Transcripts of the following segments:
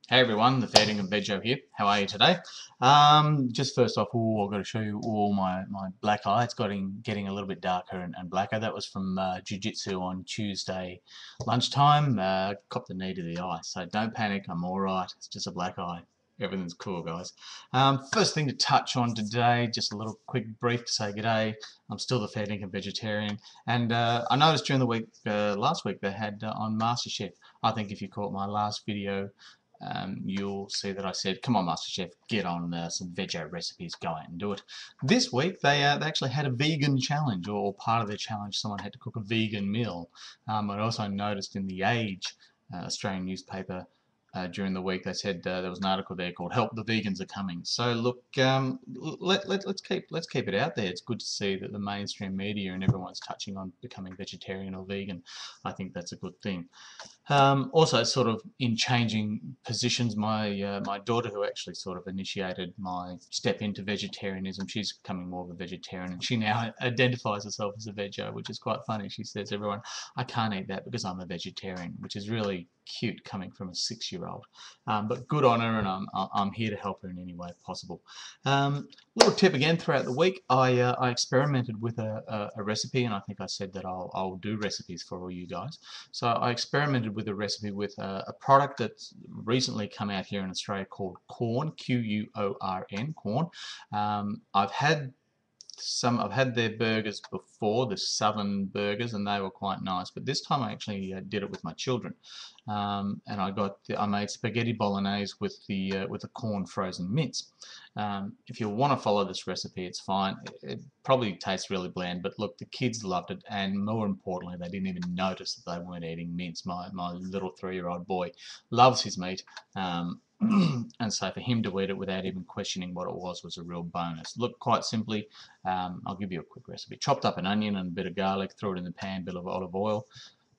Hey everyone, the Fair Dinkum Veggo here. How are you today? Just first off, I've got to show you all my black eye. It's getting a little bit darker and blacker. That was from Jiu-Jitsu on Tuesday lunchtime. Copped the knee to the eye, so don't panic. I'm all right. It's just a black eye. Everything's cool, guys. First thing to touch on today, just a little quick brief to say g'day. I'm still the Fair Dinkum vegetarian, and I noticed during the week, last week, they had on MasterChef. I think if you caught my last video, you'll see that I said, come on MasterChef, get on some veggie recipes, go out and do it. This week they actually had a vegan challenge, or part of the challenge someone had to cook a vegan meal. I also noticed in the Age Australian newspaper during the week they said there was an article there called "Help the Vegans Are Coming." So look, let's keep it out there. It's good to see that the mainstream media and everyone's touching on becoming vegetarian or vegan. I think that's a good thing. Also, sort of in changing positions, my daughter, who actually sort of initiated my step into vegetarianism, she's becoming more of a vegetarian, and she now identifies herself as a veggie, which is quite funny. She says, "Everyone, I can't eat that because I'm a vegetarian," which is really cute coming from a 6-year-old. But good on her, and I'm here to help her in any way possible. Little tip again throughout the week, I experimented with a recipe, and I think I said that I'll do recipes for all you guys. So I experimented with a recipe with a product that's recently come out here in Australia called Quorn, Quorn, Quorn. I've had their burgers before, the southern burgers, and they were quite nice. But this time I actually did it with my children, and I made spaghetti bolognese with the Quorn frozen mince. If you want to follow this recipe, it's fine. It probably tastes really bland, but look, the kids loved it, and more importantly, they didn't even notice that they weren't eating mince. My little 3-year-old boy loves his meat. And so for him to eat it without even questioning what it was a real bonus. Look, quite simply, I'll give you a quick recipe. Chopped up an onion and a bit of garlic, threw it in the pan, bit of olive oil,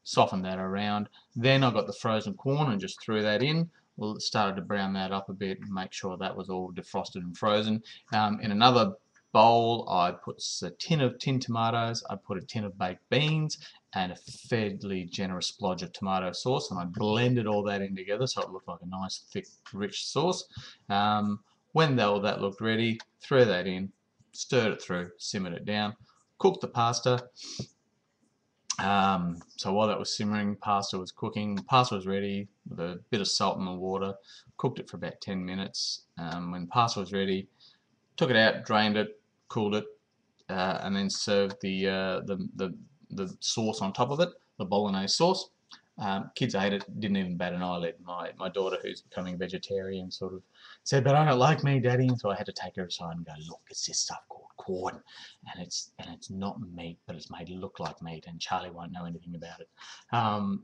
softened that around. Then I got the frozen Quorn and just threw that in. Well, it started to brown that up a bit and make sure that was all defrosted and frozen. In another bowl, I put a tin of tinned tomatoes, I put a tin of baked beans, and a fairly generous splodge of tomato sauce, and I blended all that in together so it looked like a nice, thick, rich sauce. When all that looked ready, threw that in, stirred it through, simmered it down, cooked the pasta. So while that was simmering, pasta was cooking. Pasta was ready with a bit of salt in the water. Cooked it for about 10 minutes. When pasta was ready, took it out, drained it, cooled it, and then served the sauce on top of it, the bolognese sauce. Kids ate it, didn't even bat an eyelid. My daughter, who's becoming vegetarian, sort of said, "But I don't like meat, Daddy," and so I had to take her aside and go, "Look, it's this stuff called corn, and it's not meat, but it's made to look like meat, and Charlie won't know anything about it."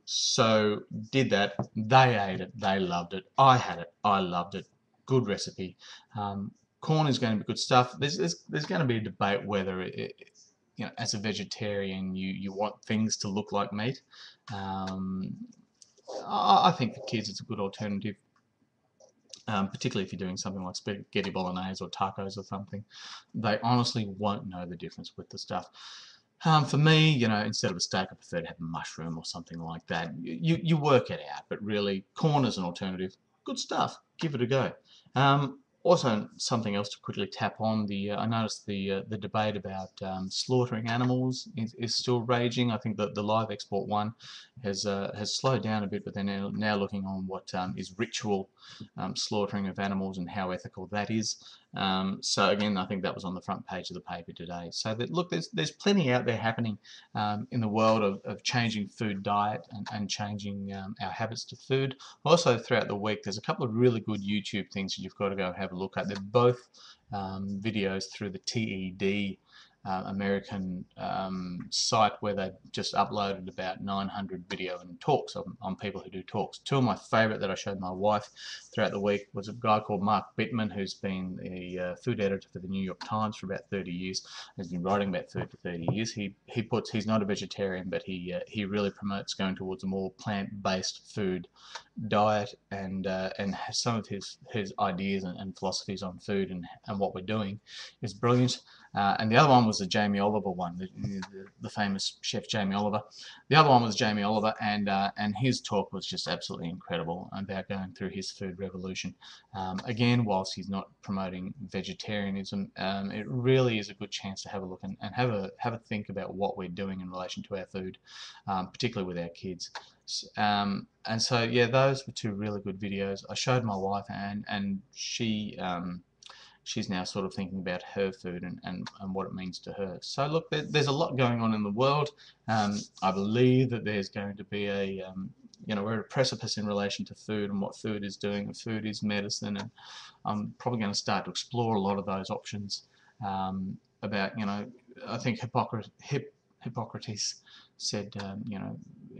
So did that. They ate it. They loved it. I had it. I loved it. Good recipe. Corn is going to be good stuff. There's going to be a debate whether as a vegetarian, you want things to look like meat. Um, I think for kids it's a good alternative, particularly if you're doing something like spaghetti bolognese or tacos or something. They honestly won't know the difference with the stuff. For me, instead of a steak, I prefer to have a mushroom or something like that. You work it out, but really, corn is an alternative. Good stuff. Give it a go. Also, something else to quickly tap on. I noticed the debate about slaughtering animals is still raging. I think that the live export one has slowed down a bit, but they're now looking on what is ritual slaughtering of animals and how ethical that is. So again, I think that was on the front page of the paper today. So that look, there's plenty out there happening in the world of changing food diet and changing our habits to food. Also, throughout the week, there's a couple of really good YouTube things that you've got to go have a look at. They're both videos through the TED American site, where they've just uploaded about 900 video and talks on people who do talks. Two of my favourite that I showed my wife throughout the week was a guy called Mark Bittman, who's been a food editor for the New York Times for about 30 years. He's been writing about food for 30 years. He's not a vegetarian, but he really promotes going towards a more plant-based food diet, and some of his ideas and philosophies on food and what we're doing is brilliant. And the other one was the Jamie Oliver one, the famous chef Jamie Oliver. The other one was Jamie Oliver, and his talk was just absolutely incredible about going through his food revolution. Again, whilst he's not promoting vegetarianism, it really is a good chance to have a look and have a think about what we're doing in relation to our food, particularly with our kids. And so yeah, those were two really good videos. I showed my wife, and she's now sort of thinking about her food and what it means to her. So look, there's a lot going on in the world. I believe that there's going to be we're at a precipice in relation to food and what food is doing. Food is medicine, and I'm probably going to start to explore a lot of those options. About, I think Hippocrates said,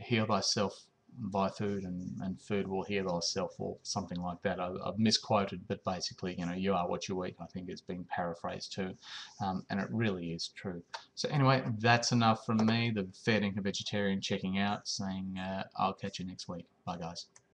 heal thyself by food, and food will heal thyself, or something like that. I've misquoted, but basically, you are what you eat, I think it's being paraphrased too, and it really is true. So anyway, that's enough from me, the Fair Dinkum vegetarian, checking out, saying I'll catch you next week. Bye guys.